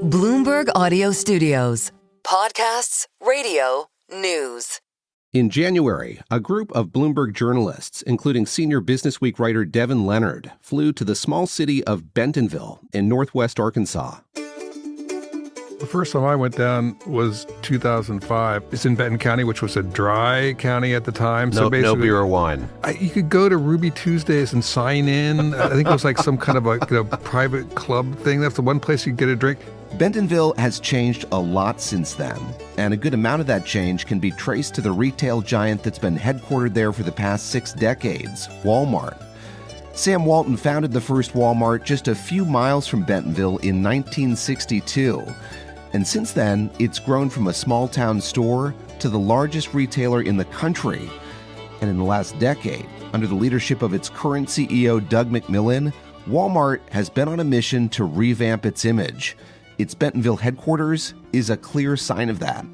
Bloomberg Audio Studios. Podcasts, radio, news. In January, a group of Bloomberg journalists, including senior Businessweek writer Devin Leonard, flew to the small city of Bentonville in northwest Arkansas. The first time I went down was 2005. It's in Benton County, which was a dry county at the time. No beer or wine. You could go to Ruby Tuesdays and sign in. I think it was like some kind of a private club thing. That's the one place you could get a drink. Bentonville has changed a lot since then, and a good amount of that change can be traced to the retail giant that's been headquartered there for the past 6 decades, Walmart. Sam Walton founded the first Walmart just a few miles from Bentonville in 1962. And since then, it's grown from a small-town store to the largest retailer in the country. And in the last decade, under the leadership of its current CEO, Doug McMillon, Walmart has been on a mission to revamp its image. Its Bentonville headquarters is a clear sign of that.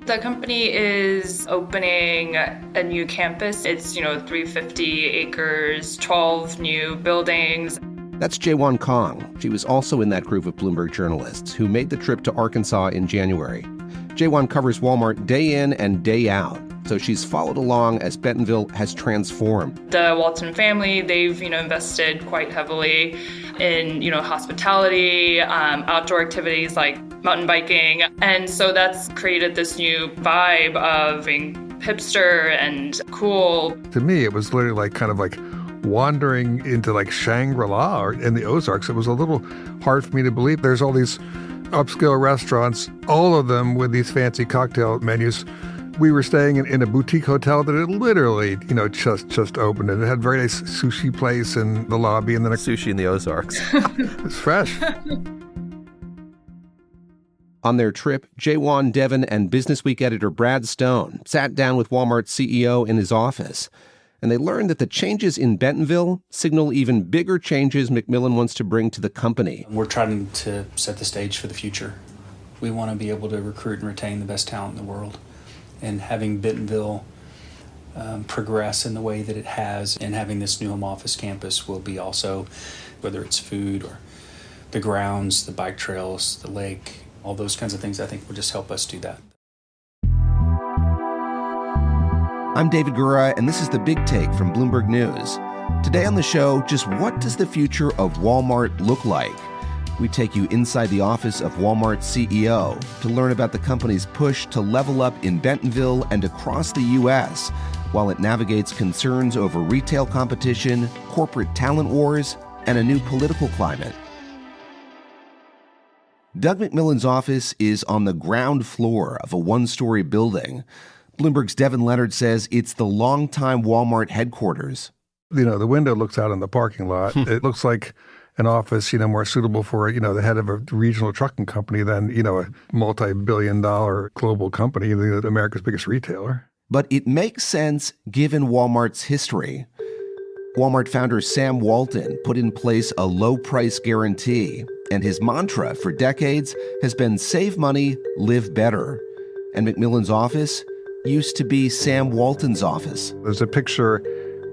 The company is opening a new campus. It's, 350 acres, 12 new buildings. That's Jaewon Kong. She was also in that group of Bloomberg journalists who made the trip to Arkansas in January. Jaewon covers Walmart day in and day out, so she's followed along as Bentonville has transformed. The Walton family, they've, invested quite heavily in, hospitality, outdoor activities like mountain biking. And so that's created this new vibe of being hipster and cool. To me, it was literally like wandering into like Shangri-La or in the Ozarks. It was a little hard for me to believe. There's all these upscale restaurants, all of them with these fancy cocktail menus. We were staying in a boutique hotel that had literally, just opened. And it had a very nice sushi place in the lobby. And then Sushi in the Ozarks. It's fresh. On their trip, Jaewon, Devin, and Businessweek editor Brad Stone sat down with Walmart's CEO in his office. And they learned that the changes in Bentonville signal even bigger changes McMillon wants to bring to the company. We're trying to set the stage for the future. We want to be able to recruit and retain the best talent in the world. And having Bentonville progress in the way that it has, and having this new home office campus will be also, whether it's food or the grounds, the bike trails, the lake, all those kinds of things, I think will just help us do that. I'm David Gura, and this is The Big Take from Bloomberg News. Today on the show, just what does the future of Walmart look like? We take you inside the office of Walmart's CEO to learn about the company's push to level up in Bentonville and across the U.S. while it navigates concerns over retail competition, corporate talent wars, and a new political climate. Doug McMillon's office is on the ground floor of a one-story building. Bloomberg's Devin Leonard says it's the longtime Walmart headquarters. The window looks out on the parking lot. It looks like an office, more suitable for, the head of a regional trucking company than, a multi-billion-dollar global company, America's biggest retailer. But it makes sense given Walmart's history. Walmart founder Sam Walton put in place a low-price guarantee, and his mantra for decades has been save money, live better. And McMillon's office used to be Sam Walton's office. There's a picture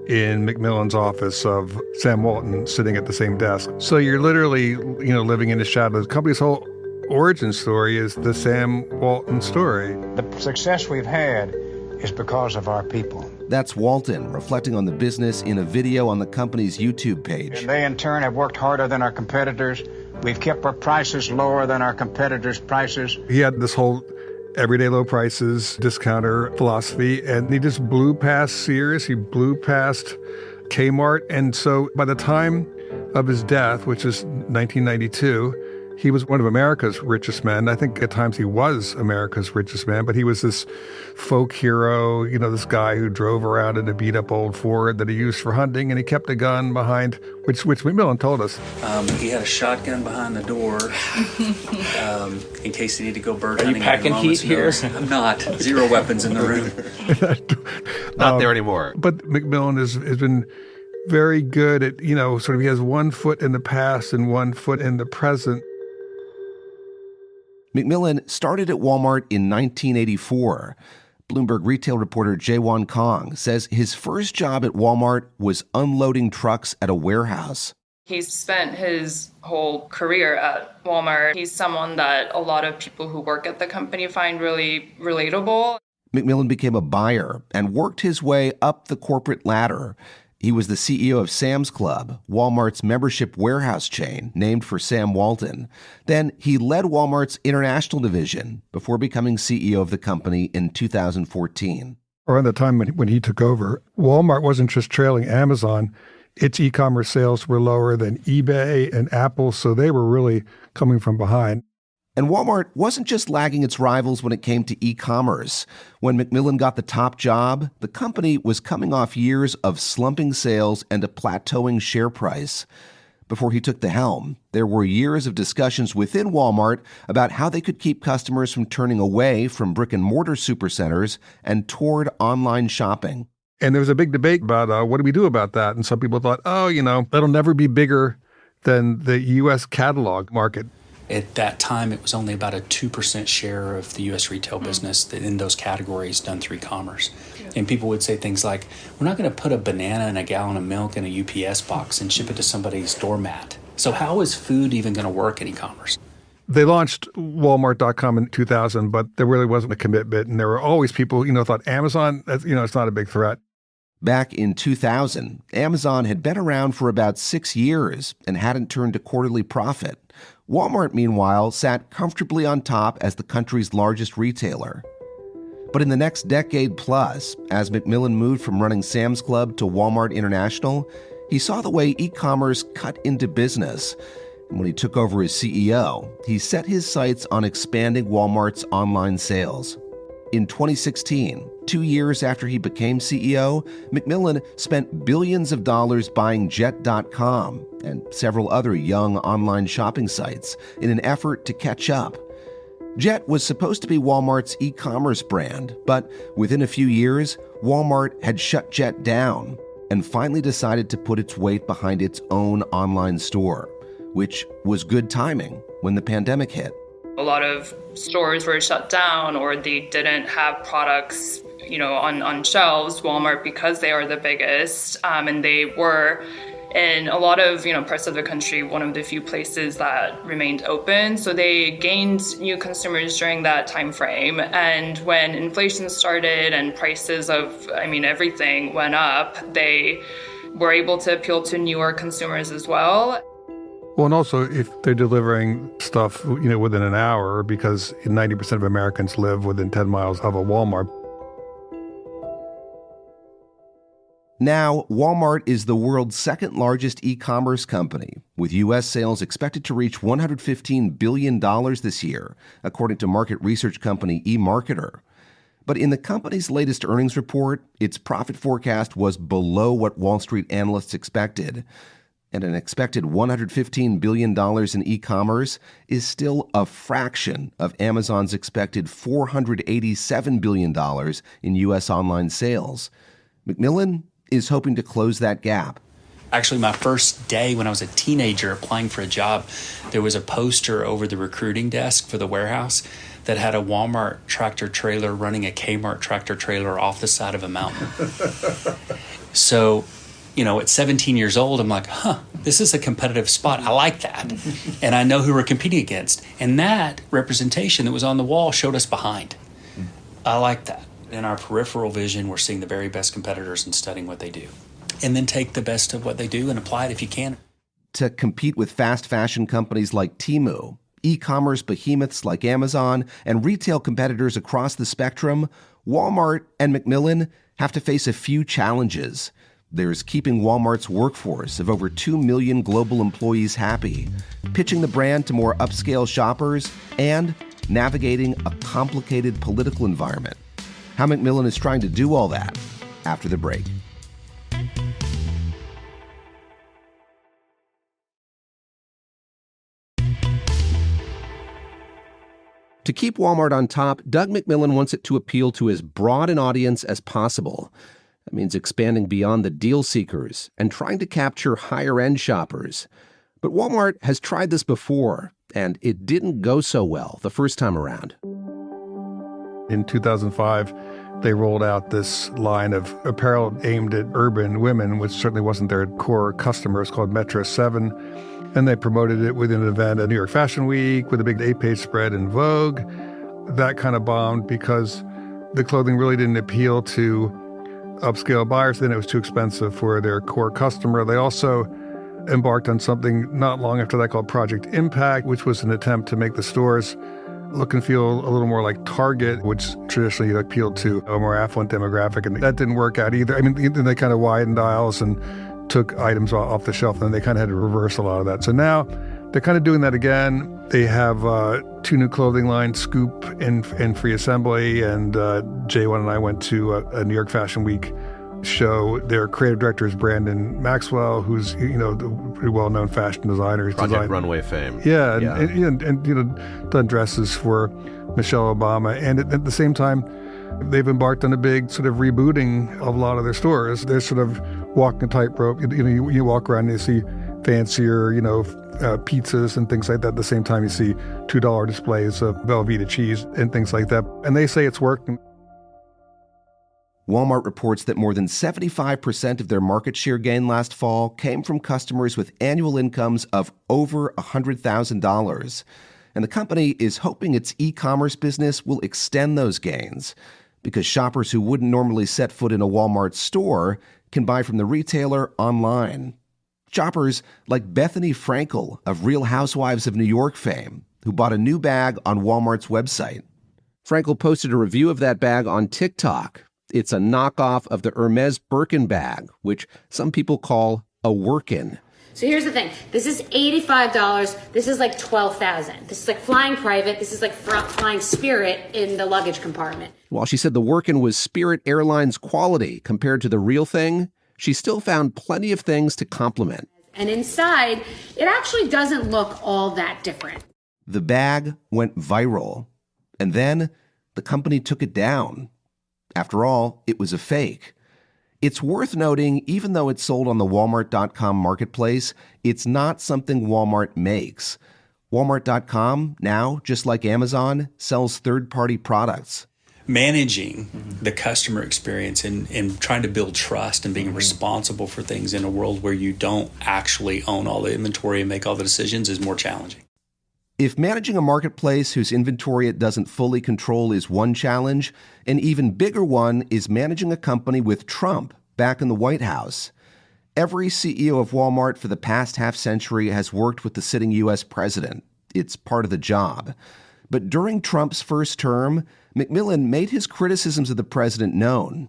in McMillon's office of Sam Walton sitting at the same desk. So you're literally, living in the shadow. The company's whole origin story is the Sam Walton story. The success we've had is because of our people. That's Walton reflecting on the business in a video on the company's YouTube page. And they in turn have worked harder than our competitors. We've kept our prices lower than our competitors' prices. He had this whole everyday low prices, discounter philosophy, and he just blew past Sears, he blew past Kmart, and so by the time of his death, which is 1992, he was one of America's richest men. I think at times he was America's richest man, but he was this folk hero, this guy who drove around in a beat-up old Ford that he used for hunting, and he kept a gun behind, which McMillon told us. He had a shotgun behind the door in case he needed to go bird hunting. Are you packing heat here? I'm not. 0 weapons in the room. Not there anymore. But McMillon has been very good at, he has one foot in the past and one foot in the present. McMillon started at Walmart in 1984. Bloomberg retail reporter Jaewon Kong says his first job at Walmart was unloading trucks at a warehouse. He's spent his whole career at Walmart. He's someone that a lot of people who work at the company find really relatable. McMillon became a buyer and worked his way up the corporate ladder. He was the CEO of Sam's Club, Walmart's membership warehouse chain, named for Sam Walton. Then he led Walmart's international division before becoming CEO of the company in 2014. Around the time when he took over, Walmart wasn't just trailing Amazon. Its e-commerce sales were lower than eBay and Apple, so they were really coming from behind. And Walmart wasn't just lagging its rivals when it came to e-commerce. When McMillon got the top job, the company was coming off years of slumping sales and a plateauing share price. Before he took the helm, there were years of discussions within Walmart about how they could keep customers from turning away from brick-and-mortar supercenters and toward online shopping. And there was a big debate about what do we do about that? And some people thought, that'll never be bigger than the U.S. catalog market. At that time, it was only about a 2% share of the U.S. retail business that in those categories done through e-commerce. And people would say things like, we're not going to put a banana and a gallon of milk in a UPS box and ship it to somebody's doormat. So how is food even going to work in e-commerce? They launched Walmart.com in 2000, but there really wasn't a commitment. And there were always people, thought Amazon, it's not a big threat. Back in 2000, Amazon had been around for about 6 years and hadn't turned a quarterly profit. Walmart, meanwhile, sat comfortably on top as the country's largest retailer. But in the next decade plus, as McMillon moved from running Sam's Club to Walmart International, he saw the way e-commerce cut into business. And when he took over as CEO, he set his sights on expanding Walmart's online sales. In 2016, 2 years after he became CEO, McMillon spent billions of dollars buying Jet.com and several other young online shopping sites in an effort to catch up. Jet was supposed to be Walmart's e-commerce brand, but within a few years, Walmart had shut Jet down and finally decided to put its weight behind its own online store, which was good timing when the pandemic hit. A lot of stores were shut down or they didn't have products, on shelves. Walmart, because they are the biggest, and they were in a lot of, parts of the country, one of the few places that remained open. So they gained new consumers during that time frame. And when inflation started and prices of, everything went up, they were able to appeal to newer consumers as well. Well, and also if they're delivering stuff, within an hour, because 90% of Americans live within 10 miles of a Walmart. Now, Walmart is the world's second largest e-commerce company, with U.S. sales expected to reach $115 billion this year, according to market research company eMarketer. But in the company's latest earnings report, its profit forecast was below what Wall Street analysts expected. And an expected $115 billion in e-commerce is still a fraction of Amazon's expected $487 billion in U.S. online sales. McMillon is hoping to close that gap. Actually, my first day when I was a teenager applying for a job, there was a poster over the recruiting desk for the warehouse that had a Walmart tractor trailer running a Kmart tractor trailer off the side of a mountain. So, at 17 years old, I'm like, this is a competitive spot. I like that. And I know who we're competing against. And that representation that was on the wall showed us behind. I like that. In our peripheral vision, we're seeing the very best competitors and studying what they do. And then take the best of what they do and apply it if you can. To compete with fast fashion companies like Temu, e-commerce behemoths like Amazon, and retail competitors across the spectrum, Walmart and McMillon have to face a few challenges. There's keeping Walmart's workforce of over 2 million global employees happy, pitching the brand to more upscale shoppers, and navigating a complicated political environment. How McMillon is trying to do all that after the break. To keep Walmart on top, Doug McMillon wants it to appeal to as broad an audience as possible. That means expanding beyond the deal seekers and trying to capture higher-end shoppers. But Walmart has tried this before, and it didn't go so well the first time around. In 2005, they rolled out this line of apparel aimed at urban women, which certainly wasn't their core customer. It's called Metro 7. And they promoted it with an event at New York Fashion Week with a big 8-page spread in Vogue. That kind of bombed because the clothing really didn't appeal to upscale buyers. Then it was too expensive for their core customer. They also embarked on something not long after that called Project Impact, which was an attempt to make the stores look and feel a little more like Target, which traditionally appealed to a more affluent demographic. And that didn't work out either. I mean, they kind of widened aisles and took items off the shelf, and they kind of had to reverse a lot of that. So now they're kind of doing that again. They have 2 new clothing lines, Scoop and Free Assembly, and J1 and I went to a New York Fashion Week show. Their creative director is Brandon Maxwell, who's the pretty well-known fashion designer. He's Project Runway fame. Yeah, and done dresses for Michelle Obama. And at the same time, they've embarked on a big sort of rebooting of a lot of their stores. They're sort of walking a tightrope. You walk around and you see fancier, pizzas and things like that. At the same time, you see $2 displays of Velveeta cheese and things like that. And they say it's working. Walmart reports that more than 75% of their market share gain last fall came from customers with annual incomes of over $100,000. And the company is hoping its e-commerce business will extend those gains because shoppers who wouldn't normally set foot in a Walmart store can buy from the retailer online. Shoppers like Bethany Frankel of Real Housewives of New York fame, who bought a new bag on Walmart's website. Frankel posted a review of that bag on TikTok. It's a knockoff of the Hermes Birkin bag, which some people call a workin. So here's the thing. This is $85. This is like $12,000. This is like flying private. This is like flying Spirit in the luggage compartment. While she said the workin was Spirit Airlines quality compared to the real thing, she still found plenty of things to compliment. And inside, it actually doesn't look all that different. The bag went viral, and then the company took it down. After all, it was a fake. It's worth noting, even though it's sold on the Walmart.com marketplace, it's not something Walmart makes. Walmart.com now, just like Amazon, sells third-party products. Managing the customer experience and trying to build trust and being responsible for things in a world where you don't actually own all the inventory and make all the decisions is more challenging. If managing a marketplace whose inventory it doesn't fully control is one challenge, an even bigger one is managing a company with Trump back in the White House. Every CEO of Walmart for the past half-century has worked with the sitting U.S. president. It's part of the job. But during Trump's first term, McMillon made his criticisms of the president known.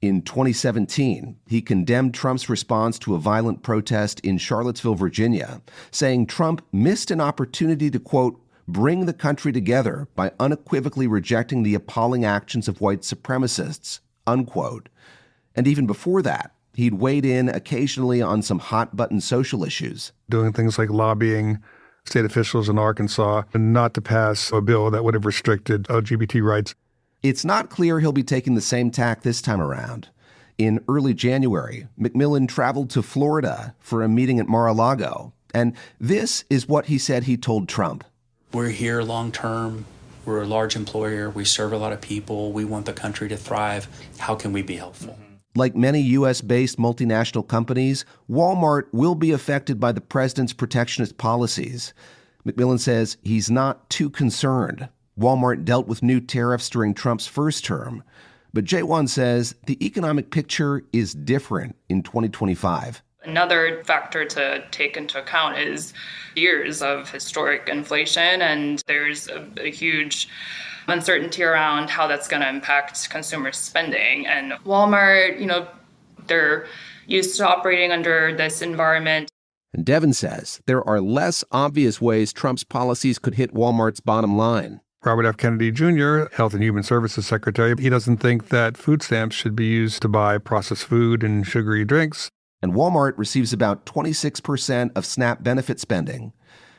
In 2017, he condemned Trump's response to a violent protest in Charlottesville, Virginia, saying Trump missed an opportunity to, quote, bring the country together by unequivocally rejecting the appalling actions of white supremacists, unquote. And even before that, he'd weighed in occasionally on some hot-button social issues. Doing things like lobbying state officials in Arkansas not to pass a bill that would have restricted LGBT rights. It's not clear he'll be taking the same tack this time around. In early January, McMillon traveled to Florida for a meeting at Mar-a-Lago. And this is what he said he told Trump. We're here long term. We're a large employer. We serve a lot of people. We want the country to thrive. How can we be helpful? Like many U.S.-based multinational companies, Walmart will be affected by the president's protectionist policies. McMillon says he's not too concerned. Walmart dealt with new tariffs during Trump's first term. But J1 says the economic picture is different in 2025. Another factor to take into account is years of historic inflation, and there's a huge uncertainty around how that's going to impact consumer spending. And Walmart, they're used to operating under this environment. And Devin says there are less obvious ways Trump's policies could hit Walmart's bottom line. Robert F. Kennedy Jr., Health and Human Services Secretary, he doesn't think that food stamps should be used to buy processed food and sugary drinks. And Walmart receives about 26% of SNAP benefit spending.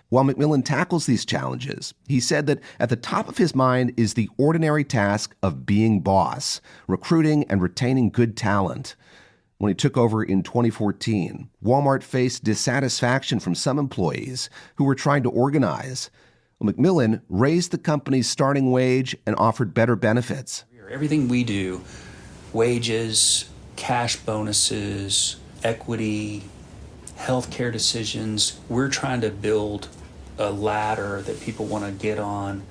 While McMillon tackles these challenges, he said that at the top of his mind is the ordinary task of being boss, recruiting and retaining good talent. When he took over in 2014, Walmart faced dissatisfaction from some employees who were trying to organize. McMillon raised the company's starting wage and offered better benefits. Everything we do, wages, cash bonuses, equity, healthcare decisions, we're trying to build a ladder that people want to get on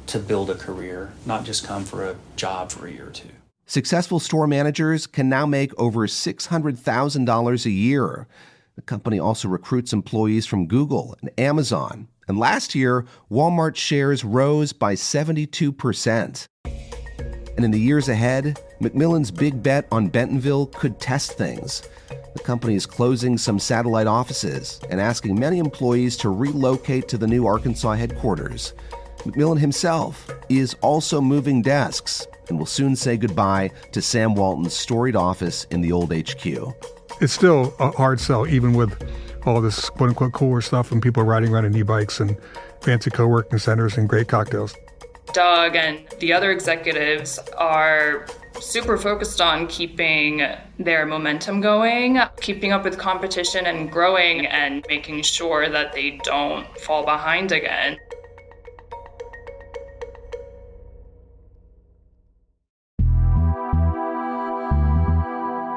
to build a career, not just come for a job for a year or two. Successful store managers can now make over $600,000 a year. The company also recruits employees from Google and Amazon. And last year, Walmart shares rose by 72%. And in the years ahead, McMillon's big bet on Bentonville could test things. The company is closing some satellite offices and asking many employees to relocate to the new Arkansas headquarters. McMillon himself is also moving desks and will soon say goodbye to Sam Walton's storied office in the old HQ. It's still a hard sell, even with all this quote-unquote cooler stuff and people riding around in e-bikes and fancy co-working centers and great cocktails. Doug and the other executives are super focused on keeping their momentum going, keeping up with competition and growing and making sure that they don't fall behind again.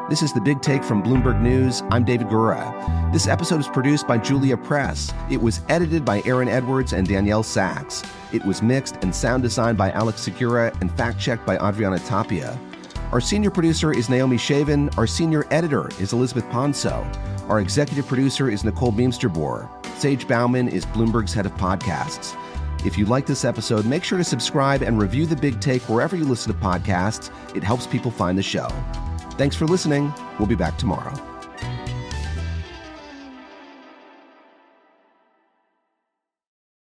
This is The Big Take from Bloomberg News. I'm David Gura. This episode was produced by Julia Press. It was edited by Aaron Edwards and Danielle Sachs. It was mixed and sound designed by Alex Segura and fact-checked by Adriana Tapia. Our senior producer is Naomi Shavin. Our senior editor is Elizabeth Ponso. Our executive producer is Nicole Beamsterboer. Sage Bauman is Bloomberg's head of podcasts. If you like this episode, make sure to subscribe and review The Big Take wherever you listen to podcasts. It helps people find the show. Thanks for listening. We'll be back tomorrow.